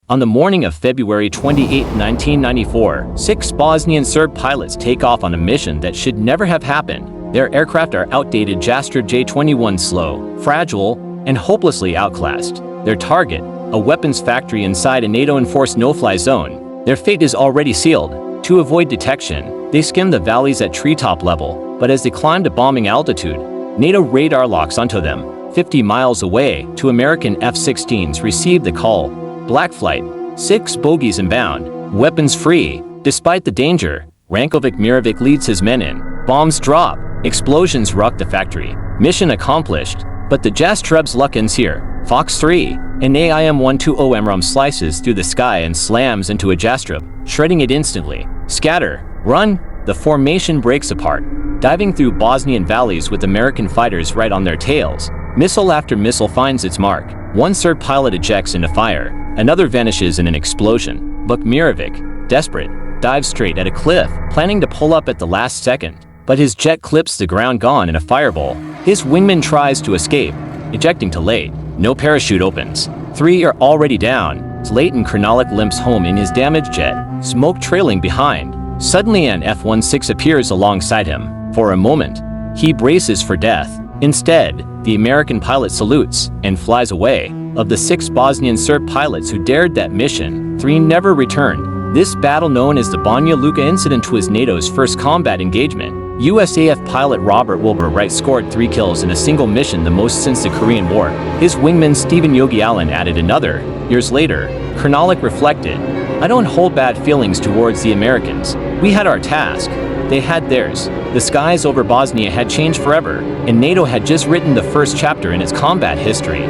On the morning of February 28, 1994, 6 Bosnian Serb pilots take off on a mission that should never have happened. Their aircraft are outdated Jastreb J-21, slow, fragile, and hopelessly outclassed. Their target, a weapons factory inside a NATO-enforced no-fly zone. Their fate is already sealed. To avoid detection, they skim the valleys at treetop level, but as they climb to bombing altitude, NATO radar locks onto them. 50 miles away, 2 American F-16s receive the call. Black flight, 6 bogies inbound, weapons free. Despite the danger, Rankovic Mirovic leads his men in. Bombs drop, explosions rock the factory. Mission accomplished, but the Jastreb's luck ends here. Fox 3, an AIM-120 MRAM slices through the sky and slams into a Jastreb, shredding it instantly. Scatter, run, the formation breaks apart, diving through Bosnian valleys with American fighters right on their tails. Missile after missile finds its mark. One Serb pilot ejects into fire. Another vanishes in an explosion. But Mirovic, desperate, dives straight at a cliff, planning to pull up at the last second. But his jet clips the ground, gone in a fireball. His wingman tries to escape, ejecting too late. No parachute opens. 3 are already down. Leighton Krnalik limps home in his damaged jet, smoke trailing behind. Suddenly an F-16 appears alongside him. For a moment, he braces for death. Instead, the American pilot salutes and flies away. Of the 6 Bosnian Serb pilots who dared that mission, 3 never returned. This battle, known as the Banja Luka Incident, was NATO's first combat engagement. USAF pilot Robert Wilbur Wright scored 3 kills in a single mission, the most since the Korean War. His wingman Stephen Yogi Allen added another. Years later, Krnalik reflected, "I don't hold bad feelings towards the Americans. We had our task. They had theirs. The skies over Bosnia had changed forever, and NATO had just written the first chapter in its combat history."